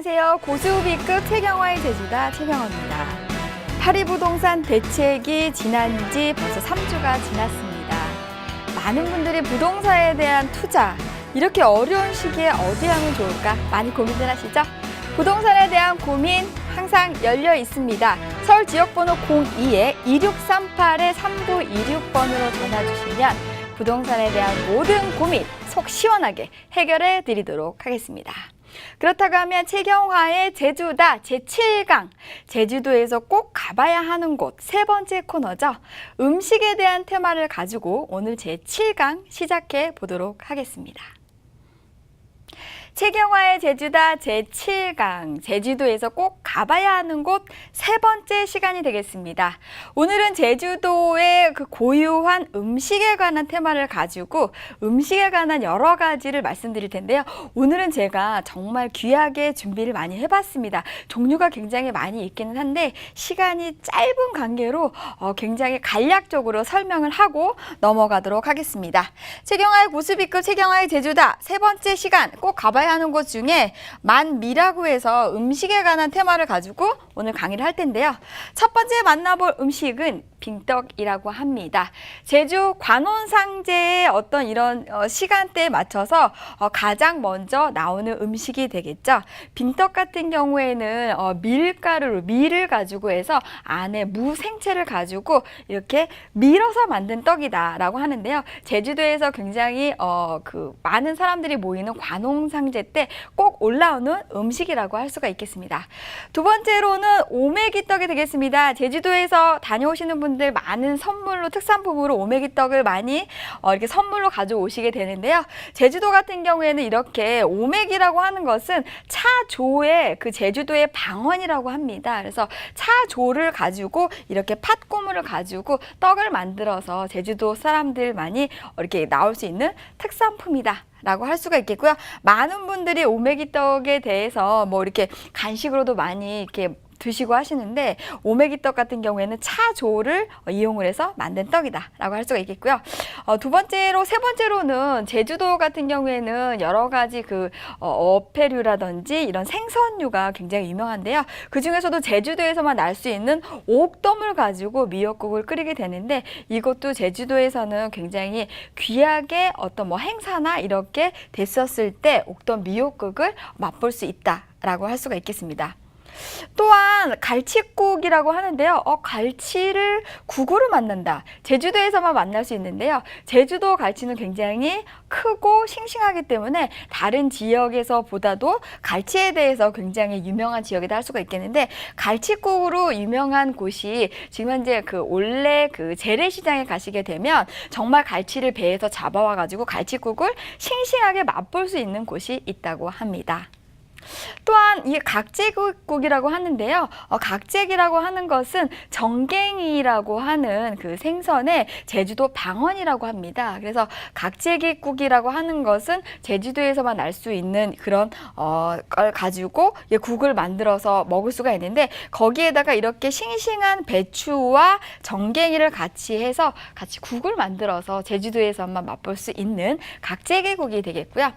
안녕하세요. 고수비급 최경화의 제주다 최경화입니다. 파리부동산 대책이 지난 지 벌써 3주가 지났습니다. 많은 분들이 부동산에 대한 투자, 이렇게 어려운 시기에 어디 하면 좋을까 많이 고민들 하시죠? 부동산에 대한 고민 항상 열려 있습니다. 서울 지역번호 02-2638-3926번으로 전화 주시면 부동산에 대한 모든 고민 속 시원하게 해결해 드리도록 하겠습니다. 그렇다고 하면 최경화의 제주다 제7강, 제주도에서 꼭 가봐야 하는 곳 세 번째 코너죠. 음식에 대한 테마를 가지고 오늘 제7강 시작해 보도록 하겠습니다. 최경화의 제주다 제7강, 제주도에서 꼭 가봐야 하는 곳 세 번째 시간이 되겠습니다. 오늘은 제주도의 그 고유한 음식에 관한 테마를 가지고 음식에 관한 여러 가지를 말씀드릴 텐데요. 오늘은 제가 정말 귀하게 준비를 많이 해봤습니다. 종류가 굉장히 많이 있기는 한데 시간이 짧은 관계로 굉장히 간략적으로 설명을 하고 넘어가도록 하겠습니다. 최경화의 고수비급 최경화의 제주다 세 번째 시간 꼭 가봐야 하는 곳 중에 만미라고 해서 음식에 관한 테마를 가지고 오늘 강의를 할 텐데요. 첫 번째 만나볼 음식은 빙떡이라고 합니다. 제주 관혼상제의 어떤 이런 시간대에 맞춰서 가장 먼저 나오는 음식이 되겠죠. 빙떡 같은 경우에는 밀을 가지고 해서 안에 무 생채를 가지고 이렇게 밀어서 만든 떡이다라고 하는데요. 제주도에서 굉장히 많은 사람들이 모이는 관혼상제 때 꼭 올라오는 음식이라고 할 수가 있겠습니다. 두 번째로는 오메기떡이 되겠습니다. 제주도에서 다녀오시는 분들 많은 선물로 특산품으로 오메기떡을 많이 이렇게 선물로 가져오시게 되는데요. 제주도 같은 경우에는 이렇게 오메기라고 하는 것은 차조의 그 제주도의 방언이라고 합니다. 그래서 차조를 가지고 이렇게 팥고물을 가지고 떡을 만들어서 제주도 사람들만이 이렇게 나올 수 있는 특산품이다 라고 할 수가 있겠고요. 많은 분들이 오메기떡에 대해서 이렇게 간식으로도 많이 이렇게 드시고 하시는데 오메기떡 같은 경우에는 차조를 이용을 해서 만든 떡이다 라고 할 수가 있겠고요. 세 번째로는 제주도 같은 경우에는 여러 가지 어패류라든지 이런 생선류가 굉장히 유명한데요. 그 중에서도 제주도에서만 날 수 있는 옥돔을 가지고 미역국을 끓이게 되는데 이것도 제주도에서는 굉장히 귀하게 어떤 행사나 이렇게 됐었을 때 옥돔 미역국을 맛볼 수 있다라고 할 수가 있겠습니다. 또한 갈치국이라고 하는데요. 갈치를 국으로 만든다. 제주도에서만 만날 수 있는데요. 제주도 갈치는 굉장히 크고 싱싱하기 때문에 다른 지역에서 보다도 갈치에 대해서 굉장히 유명한 지역이다 할 수가 있겠는데 갈치국으로 유명한 곳이 지금 현재 올레 재래시장에 가시게 되면 정말 갈치를 배에서 잡아와 가지고 갈치국을 싱싱하게 맛볼 수 있는 곳이 있다고 합니다. 또한 이 각재국이라고 하는데요. 각재기라고 하는 것은 정갱이라고 하는 그 생선의 제주도 방언이라고 합니다. 그래서 각재기국이라고 하는 것은 제주도에서만 알 수 있는 그런 걸 가지고 국을 만들어서 먹을 수가 있는데 거기에다가 이렇게 싱싱한 배추와 정갱이를 같이 해서 같이 국을 만들어서 제주도에서만 맛볼 수 있는 각재기국이 되겠고요.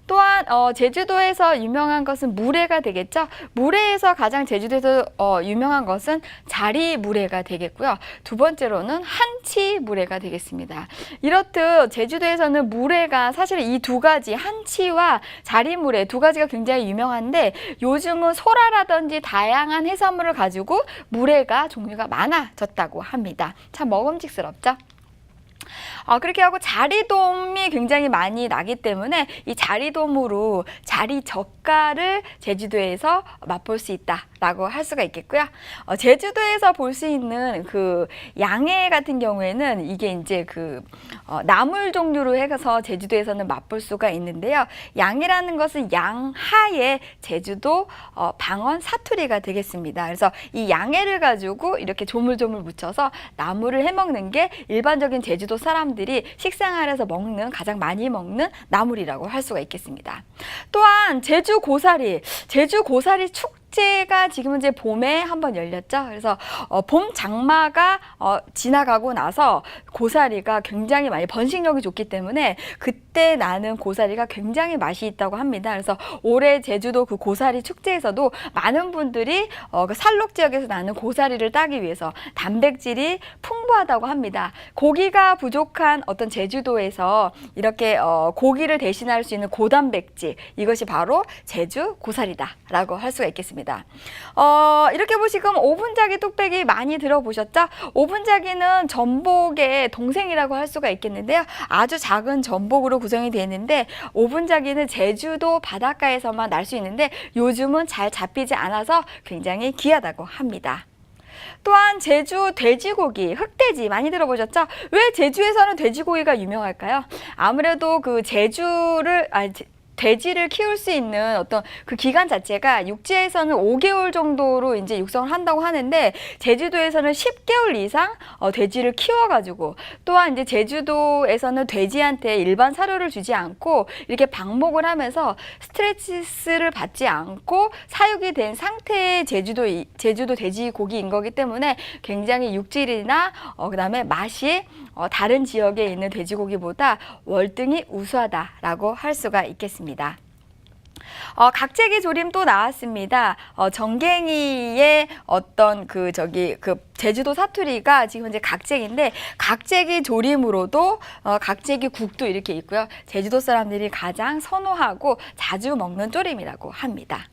또한 제주도에서 유명한 것은 물회가 되겠죠. 물회에서 가장 제주도에서 유명한 것은 자리물회가 되겠고요. 두 번째로는 한치물회가 되겠습니다. 이렇듯 제주도에서는 물회가 사실 이 두 가지 한치와 자리물회 두 가지가 굉장히 유명한데 요즘은 소라라든지 다양한 해산물을 가지고 물회가 종류가 많아졌다고 합니다. 참 먹음직스럽죠. 그렇게 하고 자리돔이 굉장히 많이 나기 때문에 이 자리돔으로 자리젓갈을 제주도에서 맛볼 수 있다라고 할 수가 있겠고요. 제주도에서 볼 수 있는 양해 같은 경우에는 이게 이제 나물 종류로 해서 제주도에서는 맛볼 수가 있는데요. 양이라는 것은 양하의 제주도 방언 사투리가 되겠습니다. 그래서 이 양해를 가지고 이렇게 조물조물 묻혀서 나물을 해먹는 게 일반적인 제주도 사람들이 식생활에서 가장 많이 먹는 나물이라고 할 수가 있겠습니다. 또한 제주 고사리 축제 축제가 지금 이제 봄에 한번 열렸죠. 그래서 봄 장마가 지나가고 나서 고사리가 굉장히 많이 번식력이 좋기 때문에 그때 나는 고사리가 굉장히 맛이 있다고 합니다. 그래서 올해 제주도 그 고사리 축제에서도 많은 분들이 그 산록 지역에서 나는 고사리를 따기 위해서 단백질이 풍부하다고 합니다. 고기가 부족한 어떤 제주도에서 이렇게 고기를 대신할 수 있는 고단백질, 이것이 바로 제주 고사리다라고 할 수가 있겠습니다. 이렇게 보시면 오분자기 뚝배기 많이 들어보셨죠? 오분자기는 전복의 동생이라고 할 수가 있겠는데요. 아주 작은 전복으로 구성이 되어 있는데 오분자기는 제주도 바닷가에서만 날 수 있는데 요즘은 잘 잡히지 않아서 굉장히 귀하다고 합니다. 또한 제주 돼지고기, 흑돼지 많이 들어보셨죠? 왜 제주에서는 돼지고기가 유명할까요? 아무래도 그 돼지를 키울 수 있는 어떤 그 기간 자체가 육지에서는 5개월 정도로 이제 육성을 한다고 하는데 제주도에서는 10개월 이상 돼지를 키워가지고 또한 이제 제주도에서는 돼지한테 일반 사료를 주지 않고 이렇게 방목을 하면서 스트레스를 받지 않고 사육이 된 상태의 제주도 돼지고기인 거기 때문에 굉장히 육질이나 그다음에 맛이 다른 지역에 있는 돼지고기보다 월등히 우수하다라고 할 수가 있겠습니다. 각재기 조림 또 나왔습니다. 정갱이의 어떤 제주도 사투리가 지금 이제 각재기인데 각재기 조림으로도 각재기 국도 이렇게 있고요. 제주도 사람들이 가장 선호하고 자주 먹는 조림이라고 합니다.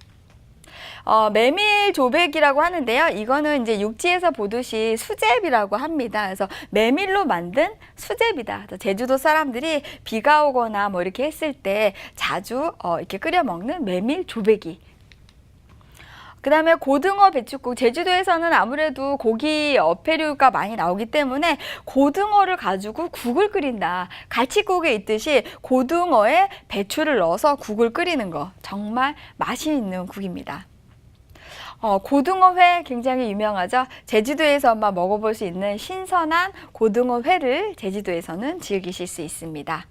메밀 조백이라고 하는데요. 이거는 이제 육지에서 보듯이 수제비라고 합니다. 그래서 메밀로 만든 수제비다. 제주도 사람들이 비가 오거나 뭐 이렇게 했을 때 자주 이렇게 끓여 먹는 메밀 조백이. 그 다음에 고등어 배추국. 제주도에서는 아무래도 고기 어패류가 많이 나오기 때문에 고등어를 가지고 국을 끓인다. 갈치국에 있듯이 고등어에 배추를 넣어서 국을 끓이는 거. 정말 맛이 있는 국입니다. 고등어회 굉장히 유명하죠. 제주도에서만 먹어볼 수 있는 신선한 고등어회를 제주도에서는 즐기실 수 있습니다.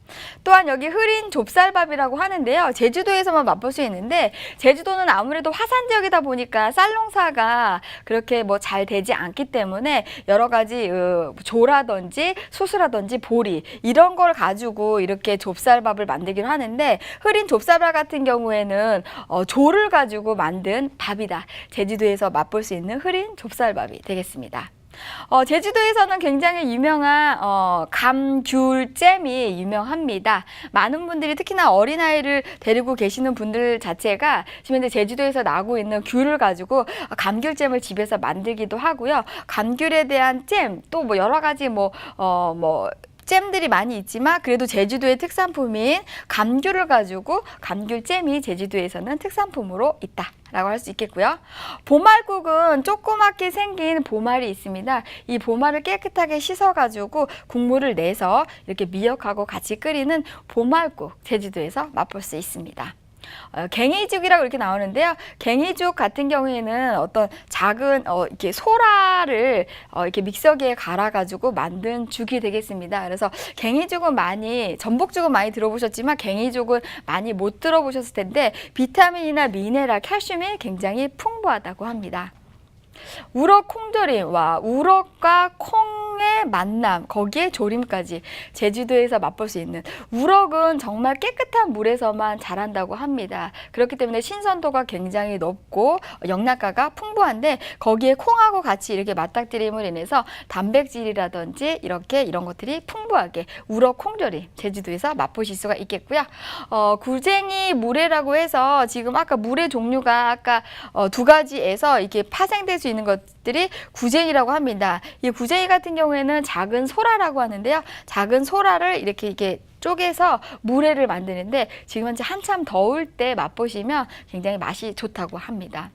또한 여기 흐린 좁쌀밥이라고 하는데요. 제주도에서만 맛볼 수 있는데 제주도는 아무래도 화산 지역이다 보니까 쌀 농사가 그렇게 뭐 잘 되지 않기 때문에 여러 가지 조라든지 수수라든지 보리 이런 걸 가지고 이렇게 좁쌀밥을 만들기로 하는데 흐린 좁쌀밥 같은 경우에는 조를 가지고 만든 밥이다. 제주도에서 맛볼 수 있는 흐린 좁쌀밥이 되겠습니다. 제주도에서는 굉장히 유명한 감귤잼이 유명합니다. 많은 분들이 특히나 어린아이를 데리고 계시는 분들 자체가 지금 현재 제주도에서 나고 있는 귤을 가지고 감귤잼을 집에서 만들기도 하고요. 감귤에 대한 잼, 또 뭐 여러 가지 잼들이 많이 있지만 그래도 제주도의 특산품인 감귤을 가지고 감귤잼이 제주도에서는 특산품으로 있다라고 할 수 있겠고요. 보말국은 조그맣게 생긴 보말이 있습니다. 이 보말을 깨끗하게 씻어가지고 국물을 내서 이렇게 미역하고 같이 끓이는 보말국 제주도에서 맛볼 수 있습니다. 갱이죽이라고 이렇게 나오는데요. 갱이죽 같은 경우에는 어떤 작은 이렇게 소라를 이렇게 믹서기에 갈아가지고 만든 죽이 되겠습니다. 그래서 갱이죽은 전복죽은 많이 들어보셨지만 갱이죽은 많이 못 들어보셨을 텐데 비타민이나 미네랄, 칼슘이 굉장히 풍부하다고 합니다. 우럭 콩조림, 우럭과 콩의 만남, 거기에 조림까지 제주도에서 맛볼 수 있는 우럭은 정말 깨끗한 물에서만 자란다고 합니다. 그렇기 때문에 신선도가 굉장히 높고 영양가가 풍부한데 거기에 콩하고 같이 이렇게 맞닥뜨림으로 인해서 단백질이라든지 이런 것들이 풍부하게 우럭 콩조림 제주도에서 맛보실 수가 있겠고요. 구쟁이 물회라고 해서 지금 아까 물회 종류가 아까 두 가지에서 이렇게 파생될 수 있는 것들이 구쟁이라고 합니다. 이 구쟁이 같은 경우에는 작은 소라라고 하는데요. 작은 소라를 이렇게 쪼개서 물회를 만드는데 지금 현재 한참 더울 때 맛보시면 굉장히 맛이 좋다고 합니다.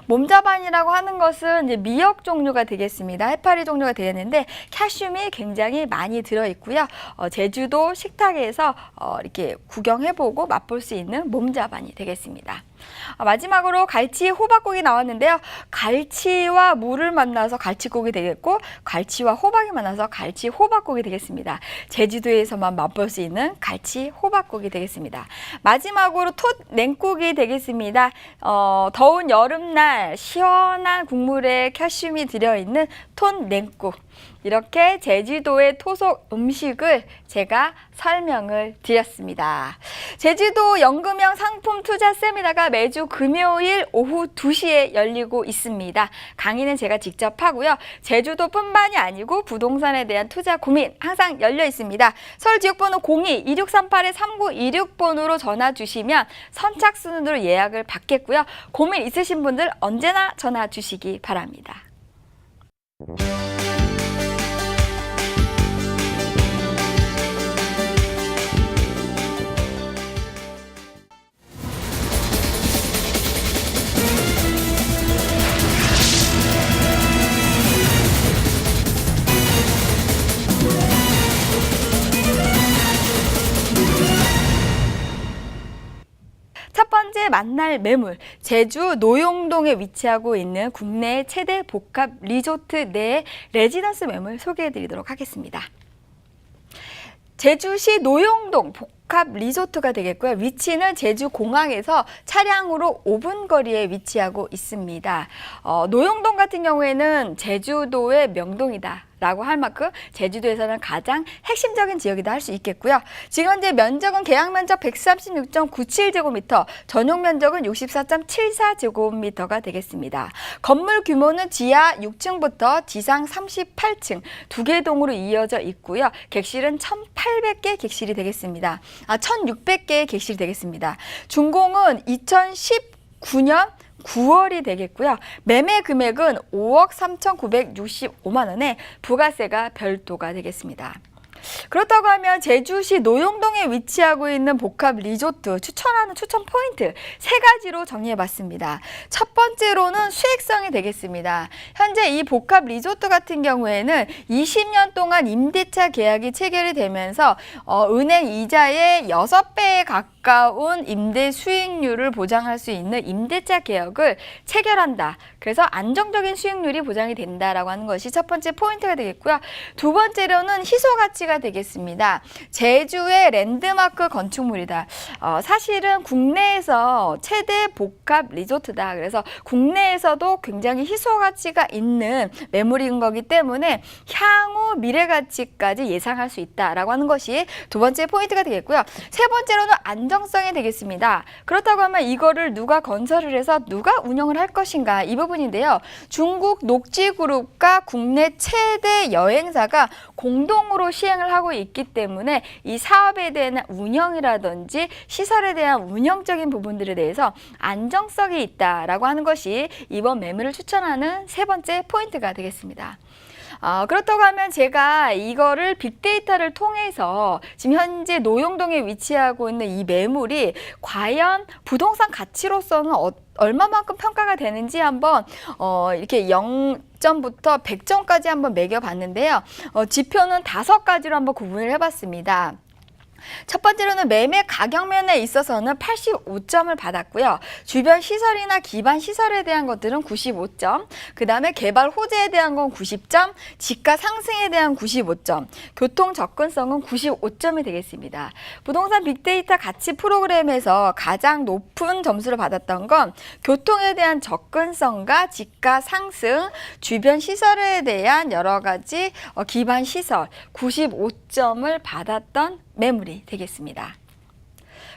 몸자반이라고 하는 것은 이제 미역 종류가 되겠습니다. 해파리 종류가 되겠는데 칼슘이 굉장히 많이 들어있고요. 제주도 식탁에서 이렇게 구경해보고 맛볼 수 있는 몸자반이 되겠습니다. 마지막으로 갈치 호박국이 나왔는데요. 갈치와 물을 만나서 갈치국이 되겠고 갈치와 호박이 만나서 갈치 호박국이 되겠습니다. 제주도에서만 맛볼 수 있는 갈치 호박국이 되겠습니다. 마지막으로 톳 냉국이 되겠습니다. 더운 여름날 시원한 국물에 칼슘이 들어있는 톳 냉국. 이렇게 제주도의 토속 음식을 제가 설명을 드렸습니다. 제주도 연금형 상품 투자 세미나가 매주 금요일 오후 2시에 열리고 있습니다. 강의는 제가 직접 하고요. 제주도뿐만이 아니고 부동산에 대한 투자 고민 항상 열려 있습니다. 서울 지역번호 02-2638-3926번으로 전화 주시면 선착순으로 예약을 받겠고요. 고민 있으신 분들 언제나 전화 주시기 바랍니다. 첫 번째 만날 매물, 제주 노용동에 위치하고 있는 국내 최대 복합 리조트 내 레지던스 매물 소개해드리도록 하겠습니다. 제주시 노용동 복합 리조트가 되겠고요. 위치는 제주공항에서 차량으로 5분 거리에 위치하고 있습니다. 노용동 같은 경우에는 제주도의 명동이다 라고 할 만큼 제주도에서는 가장 핵심적인 지역이다 할 수 있겠고요. 지금 현재 면적은 계약 면적 136.97제곱미터, 전용 면적은 64.74제곱미터가 되겠습니다. 건물 규모는 지하 6층부터 지상 38층 두 개 동으로 이어져 있고요. 객실은 1,800개 객실이 되겠습니다. 1,600개의 객실이 되겠습니다. 준공은 2019년 9월이 되겠고요. 매매 금액은 5억 3,965만 원에 부가세가 별도가 되겠습니다. 그렇다고 하면 제주시 노용동에 위치하고 있는 복합 리조트 추천하는 추천 포인트 세 가지로 정리해봤습니다. 첫 번째로는 수익성이 되겠습니다. 현재 이 복합 리조트 같은 경우에는 20년 동안 임대차 계약이 체결이 되면서 은행 이자의 6배에 가까운 임대 수익률을 보장할 수 있는 임대차 계약을 체결한다. 그래서 안정적인 수익률이 보장이 된다라고 하는 것이 첫 번째 포인트가 되겠고요. 두 번째로는 희소 가치가 되겠습니다. 제주의 랜드마크 건축물이다. 사실은 국내에서 최대 복합 리조트다. 그래서 국내에서도 굉장히 희소 가치가 있는 매물인 거기 때문에 향후 미래 가치까지 예상할 수 있다라고 하는 것이 두 번째 포인트가 되겠고요. 세 번째로는 안정성이 되겠습니다. 그렇다고 하면 이거를 누가 건설을 해서 누가 운영을 할 것인가 이 부분인데요. 중국 녹지그룹과 국내 최대 여행사가 공동으로 시행을 하고 있기 때문에 이 사업에 대한 운영이라든지 시설에 대한 운영적인 부분들에 대해서 안정성이 있다라고 하는 것이 이번 매물을 추천하는 세 번째 포인트가 되겠습니다. 그렇다고 하면 제가 이거를 빅데이터를 통해서 지금 현재 노용동에 위치하고 있는 이 매물이 과연 부동산 가치로서는 얼마만큼 평가가 되는지 한번 이렇게 0점부터 100점까지 한번 매겨봤는데요. 지표는 5가지로 한번 구분을 해봤습니다. 첫 번째로는 매매 가격면에 있어서는 85점을 받았고요. 주변 시설이나 기반 시설에 대한 것들은 95점, 그 다음에 개발 호재에 대한 건 90점, 지가 상승에 대한 95점, 교통 접근성은 95점이 되겠습니다. 부동산 빅데이터 가치 프로그램에서 가장 높은 점수를 받았던 건 교통에 대한 접근성과 지가 상승, 주변 시설에 대한 여러 가지 기반 시설 95점을 받았던 매물이 되겠습니다.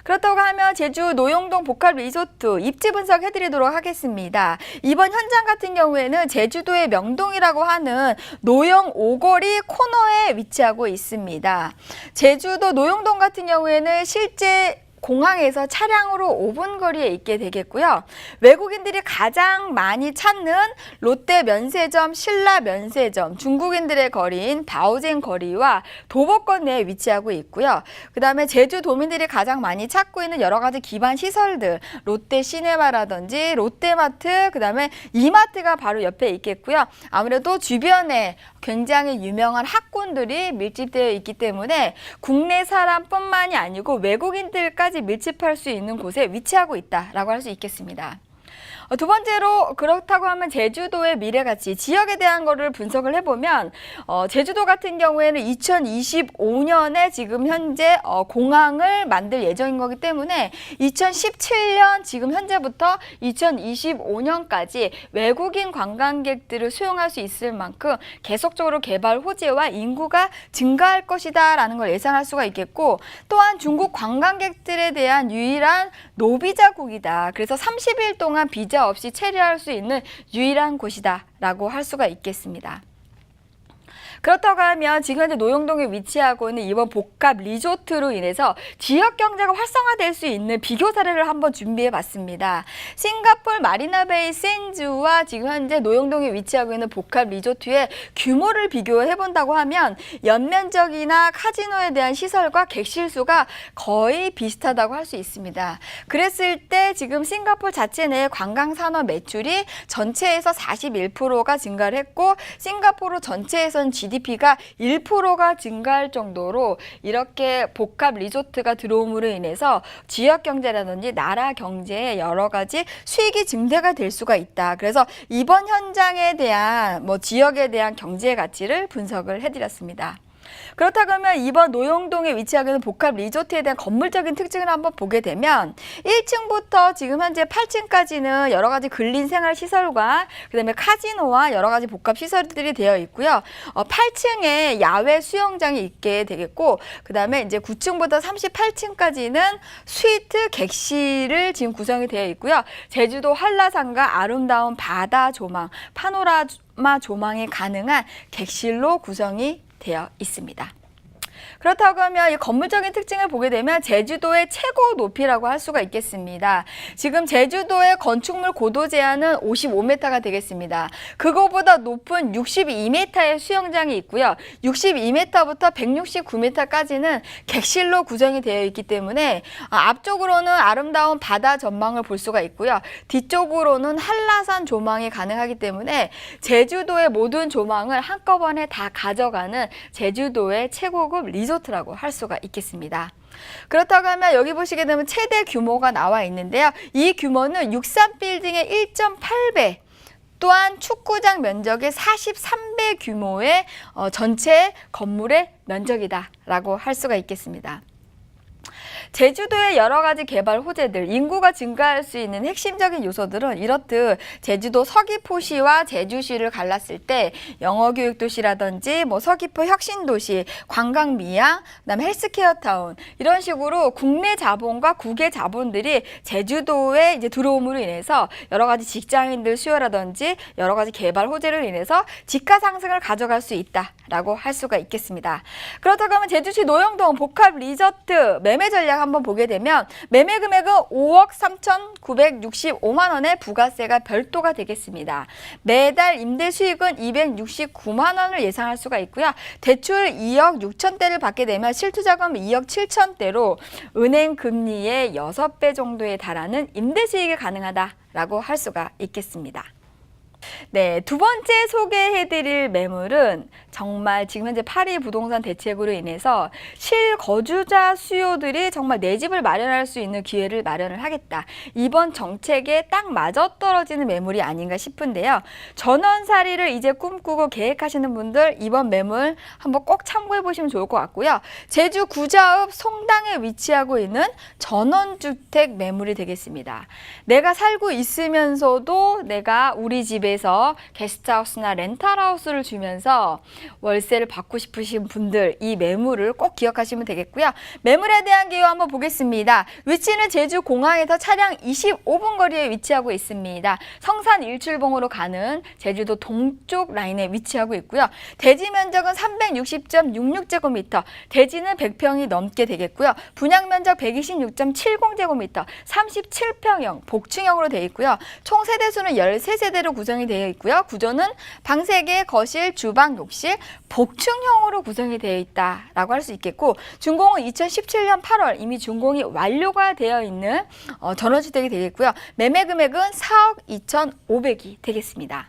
그렇다고 하면 제주 노용동 복합 리조트 입지 분석 해드리도록 하겠습니다. 이번 현장 같은 경우에는 제주도의 명동이라고 하는 노영 오거리 코너에 위치하고 있습니다. 제주도 노용동 같은 경우에는 실제 공항에서 차량으로 5분 거리에 있게 되겠고요. 외국인들이 가장 많이 찾는 롯데 면세점, 신라 면세점, 중국인들의 거리인 바오젠 거리와 도보권 내에 위치하고 있고요. 그 다음에 제주도민들이 가장 많이 찾고 있는 여러 가지 기반 시설들, 롯데 시네마라든지 롯데마트, 그 다음에 이마트가 바로 옆에 있겠고요. 아무래도 주변에 굉장히 유명한 학군들이 밀집되어 있기 때문에 국내 사람뿐만이 아니고 외국인들까지 가까이까지 밀집할 수 있는 곳에 위치하고 있다라고 할 수 있겠습니다. 두 번째로 그렇다고 하면 제주도의 미래가치, 지역에 대한 거를 분석을 해보면 제주도 같은 경우에는 2025년에 지금 현재 공항을 만들 예정인 거기 때문에 2017년 지금 현재부터 2025년까지 외국인 관광객들을 수용할 수 있을 만큼 계속적으로 개발 호재와 인구가 증가할 것이다 라는 걸 예상할 수가 있겠고, 또한 중국 관광객들에 대한 유일한 노비자국이다. 그래서 30일 동안 비자 없이 체류할 수 있는 유일한 곳이다라고 할 수가 있겠습니다. 그렇다고 하면 지금 현재 노영동에 위치하고 있는 이번 복합 리조트로 인해서 지역 경제가 활성화될 수 있는 비교 사례를 한번 준비해 봤습니다. 싱가포르 마리나베이 샌즈와 지금 현재 노영동에 위치하고 있는 복합 리조트의 규모를 비교해 본다고 하면 연면적이나 카지노에 대한 시설과 객실 수가 거의 비슷하다고 할 수 있습니다. 그랬을 때 지금 싱가포르 자체 내 관광 산업 매출이 전체에서 41%가 증가를 했고, 싱가포르 전체에선 GDP가 1%가 증가할 정도로 이렇게 복합 리조트가 들어옴으로 인해서 지역 경제라든지 나라 경제에 여러 가지 수익이 증대가 될 수가 있다. 그래서 이번 현장에 대한 지역에 대한 경제 가치를 분석을 해드렸습니다. 그렇다고 하면 이번 노영동에 위치하고 있는 복합 리조트에 대한 건물적인 특징을 한번 보게 되면 1층부터 지금 현재 8층까지는 여러 가지 근린 생활 시설과 그다음에 카지노와 여러 가지 복합 시설들이 되어 있고요. 8층에 야외 수영장이 있게 되겠고, 그다음에 이제 9층부터 38층까지는 스위트 객실을 지금 구성이 되어 있고요. 제주도 한라산과 아름다운 바다 조망, 파노라마 조망이 가능한 객실로 구성이 되어 있습니다. 그렇다고 하면 이 건물적인 특징을 보게 되면 제주도의 최고 높이라고 할 수가 있겠습니다. 지금 제주도의 건축물 고도 제한은 55m가 되겠습니다. 그거보다 높은 62m의 수영장이 있고요. 62m부터 169m까지는 객실로 구성이 되어 있기 때문에 앞쪽으로는 아름다운 바다 전망을 볼 수가 있고요. 뒤쪽으로는 한라산 조망이 가능하기 때문에 제주도의 모든 조망을 한꺼번에 다 가져가는 제주도의 최고급 리조트라고 할 수가 있겠습니다. 그렇다고 하면 여기 보시게 되면 최대 규모가 나와 있는데요. 이 규모는 63빌딩의 1.8배, 또한 축구장 면적의 43배 규모의 전체 건물의 면적이다라고 할 수가 있겠습니다. 제주도의 여러 가지 개발 호재들, 인구가 증가할 수 있는 핵심적인 요소들은 이렇듯 제주도 서귀포시와 제주시를 갈랐을 때 영어교육도시라든지 서귀포 혁신도시, 관광미양, 그다음에 헬스케어타운 이런 식으로 국내 자본과 국외 자본들이 제주도에 이제 들어옴으로 인해서 여러 가지 직장인들 수요라든지 여러 가지 개발 호재를 인해서 지가 상승을 가져갈 수 있다라고 할 수가 있겠습니다. 그렇다고 하면 제주시 노영동 복합 리조트 매매 전략 한번 보게 되면 매매 금액은 5억 3,965만 원의 부가세가 별도가 되겠습니다. 매달 임대 수익은 269만 원을 예상할 수가 있고요. 대출 2억 6천대를 받게 되면 실투자금 2억 7천대로 은행 금리의 6배 정도에 달하는 임대 수익이 가능하다라고 할 수가 있겠습니다. 네, 두 번째 소개해드릴 매물은 정말 지금 현재 파리 부동산 대책으로 인해서 실거주자 수요들이 정말 내 집을 마련할 수 있는 기회를 마련을 하겠다. 이번 정책에 딱 맞아떨어지는 매물이 아닌가 싶은데요. 전원살이를 이제 꿈꾸고 계획하시는 분들 이번 매물 한번 꼭 참고해 보시면 좋을 것 같고요. 제주 구자읍 송당에 위치하고 있는 전원주택 매물이 되겠습니다. 내가 살고 있으면서도 내가 우리 집에서 게스트하우스나 렌탈하우스를 주면서 월세를 받고 싶으신 분들 이 매물을 꼭 기억하시면 되겠고요. 매물에 대한 기호 한번 보겠습니다. 위치는 제주 공항에서 차량 25분 거리에 위치하고 있습니다. 성산 일출봉으로 가는 제주도 동쪽 라인에 위치하고 있고요. 대지 면적은 360.66제곱미터, 대지는 100평이 넘게 되겠고요. 분양 면적 126.70제곱미터, 37평형 복층형으로 되어 있고요. 총 세대수는 13세대로 구성이 되어 있고요. 구조는 방 3개, 거실, 주방, 욕실, 복층형으로 구성이 되어 있다라고 할 수 있겠고, 준공은 2017년 8월 이미 준공이 완료가 되어 있는 전원주택이 되겠고요. 매매 금액은 4억 2,500이 되겠습니다.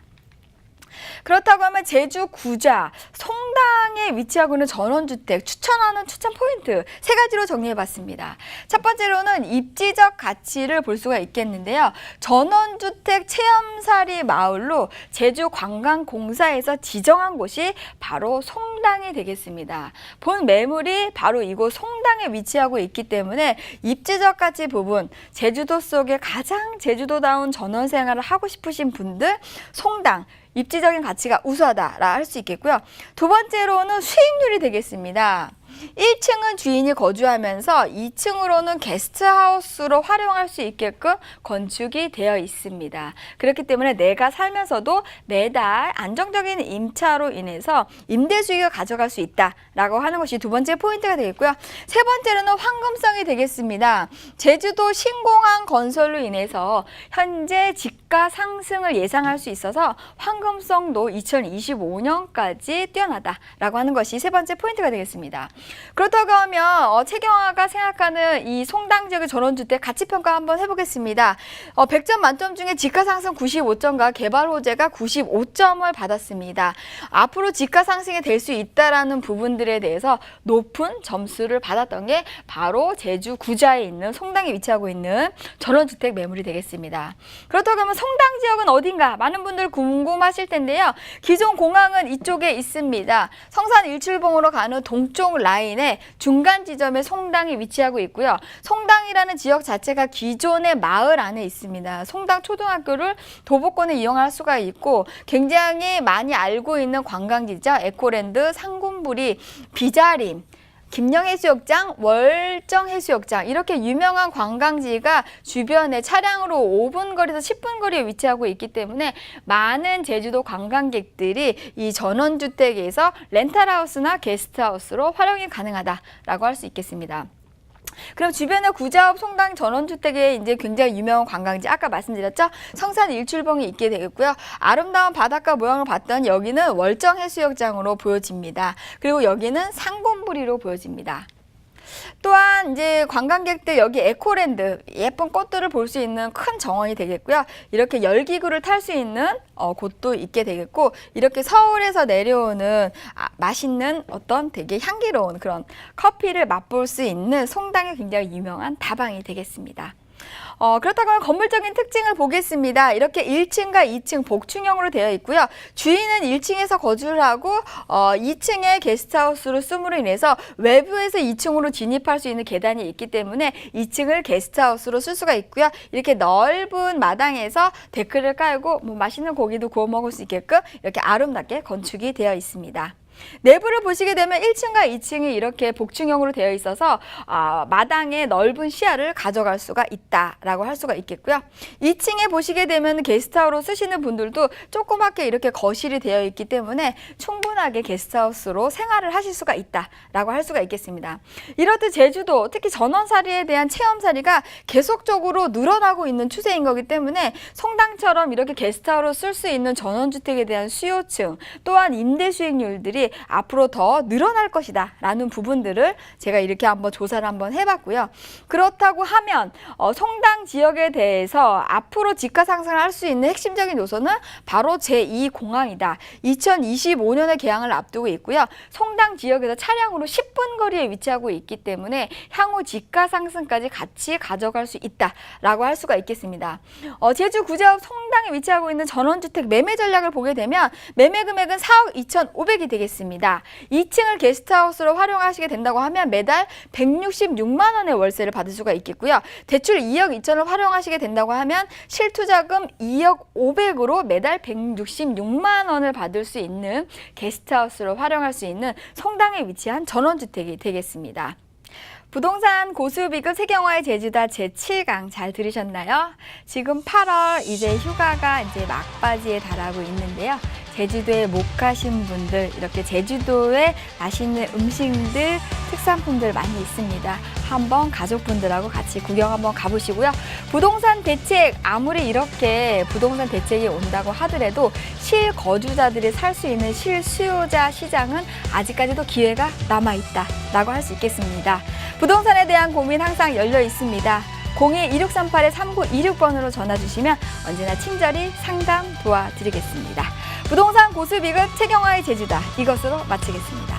그렇다고 하면 제주 구자, 송당에 위치하고 있는 전원주택 추천하는 추천 포인트 세 가지로 정리해봤습니다. 첫 번째로는 입지적 가치를 볼 수가 있겠는데요. 전원주택 체험살이 마을로 제주관광공사에서 지정한 곳이 바로 송당이 되겠습니다. 본 매물이 바로 이곳 송당에 위치하고 있기 때문에 입지적 가치 부분, 제주도 속에 가장 제주도다운 전원 생활을 하고 싶으신 분들 송당 입지적인 가치가 우수하다라 할 수 있겠고요. 두 번째로는 수익률이 되겠습니다. 1층은 주인이 거주하면서 2층으로는 게스트하우스로 활용할 수 있게끔 건축이 되어 있습니다. 그렇기 때문에 내가 살면서도 매달 안정적인 임차로 인해서 임대 수익을 가져갈 수 있다라고 하는 것이 두 번째 포인트가 되겠고요. 세 번째로는 황금성이 되겠습니다. 제주도 신공항 건설로 인해서 현재 집가 상승을 예상할 수 있어서 황금성도 2025년까지 뛰어나다라고 하는 것이 세 번째 포인트가 되겠습니다. 그렇다고 하면 최경화가 생각하는 이 송당 지역의 전원주택 가치평가 한번 해보겠습니다. 100점 만점 중에 집가상승 95점과 개발 호재가 95점을 받았습니다. 앞으로 집가상승이 될 수 있다는 부분들에 대해서 높은 점수를 받았던 게 바로 제주 구자에 있는 송당에 위치하고 있는 전원주택 매물이 되겠습니다. 그렇다고 하면 송당 지역은 어딘가 많은 분들 궁금하실 텐데요. 기존 공항은 이쪽에 있습니다. 성산 일출봉으로 가는 동쪽 라인의 중간 지점에 송당이 위치하고 있고요. 송당이라는 지역 자체가 기존의 마을 안에 있습니다. 송당 초등학교를 도보권에 이용할 수가 있고 굉장히 많이 알고 있는 관광지죠. 에코랜드, 상군부리, 비자림, 김영해수욕장, 월정해수욕장 이렇게 유명한 관광지가 주변에 차량으로 5분 거리에서 10분 거리에 위치하고 있기 때문에 많은 제주도 관광객들이 이 전원주택에서 렌탈하우스나 게스트하우스로 활용이 가능하다라고 할 수 있겠습니다. 그럼 주변에 구자읍 송당 전원주택에 이제 굉장히 유명한 관광지 아까 말씀드렸죠? 성산 일출봉이 있게 되겠고요. 아름다운 바닷가 모양을 봤던 여기는 월정해수욕장으로 보여집니다. 그리고 여기는 상군부리로 보여집니다. 또한 이제 관광객들 여기 에코랜드 예쁜 꽃들을 볼 수 있는 큰 정원이 되겠고요. 이렇게 열기구를 탈 수 있는 곳도 있게 되겠고 이렇게 서울에서 내려오는 맛있는 어떤 되게 향기로운 그런 커피를 맛볼 수 있는 송당이 굉장히 유명한 다방이 되겠습니다. 그렇다고 하면 건물적인 특징을 보겠습니다. 이렇게 1층과 2층 복층형으로 되어 있고요. 주인은 1층에서 거주를 하고 2층에 게스트하우스로 쓰므로 인해서 외부에서 2층으로 진입할 수 있는 계단이 있기 때문에 2층을 게스트하우스로 쓸 수가 있고요. 이렇게 넓은 마당에서 데크를 깔고 맛있는 고기도 구워 먹을 수 있게끔 이렇게 아름답게 건축이 되어 있습니다. 내부를 보시게 되면 1층과 2층이 이렇게 복층형으로 되어 있어서 마당에 넓은 시야를 가져갈 수가 있다라고 할 수가 있겠고요. 2층에 보시게 되면 게스트하우스로 쓰시는 분들도 조그맣게 이렇게 거실이 되어 있기 때문에 충분하게 게스트하우스로 생활을 하실 수가 있다라고 할 수가 있겠습니다. 이렇듯 제주도 특히 전원살이에 대한 체험살이가 계속적으로 늘어나고 있는 추세인 거기 때문에 송당처럼 이렇게 게스트하우스로 쓸 수 있는 전원주택에 대한 수요층 또한 임대 수익률들이 앞으로 더 늘어날 것이다 라는 부분들을 제가 이렇게 한번 조사를 한번 해봤고요. 그렇다고 하면 송당 지역에 대해서 앞으로 집가 상승을 할 수 있는 핵심적인 요소는 바로 제2공항이다. 2025년에 개항을 앞두고 있고요. 송당 지역에서 차량으로 10분 거리에 위치하고 있기 때문에 향후 집가 상승까지 같이 가져갈 수 있다라고 할 수가 있겠습니다. 제주 구자읍 송당에 위치하고 있는 전원주택 매매 전략을 보게 되면 매매 금액은 4억 2,500이 되겠습니다. 2층을 게스트하우스로 활용하시게 된다고 하면 매달 166만 원의 월세를 받을 수가 있겠고요. 대출 2억 2천을 활용하시게 된다고 하면 실투자금 2억 500으로 매달 166만 원을 받을 수 있는 게스트하우스로 활용할 수 있는 송당에 위치한 전원주택이 되겠습니다. 부동산 고수비급 세경화의 제주다 제7강 잘 들으셨나요? 지금 8월 이제 휴가가 이제 막바지에 달하고 있는데요. 제주도에 못 가신 분들 이렇게 제주도에 맛있는 음식들, 특산품들 많이 있습니다. 한번 가족분들하고 같이 구경 한번 가보시고요. 부동산 대책 아무리 이렇게 부동산 대책이 온다고 하더라도 실거주자들이 살 수 있는 실수요자 시장은 아직까지도 기회가 남아있다라고 할 수 있겠습니다. 부동산에 대한 고민 항상 열려 있습니다. 02-2638-3926번으로 전화 주시면 언제나 친절히 상담 도와드리겠습니다. 부동산 고수 비급 최경화의 제주다 이것으로 마치겠습니다.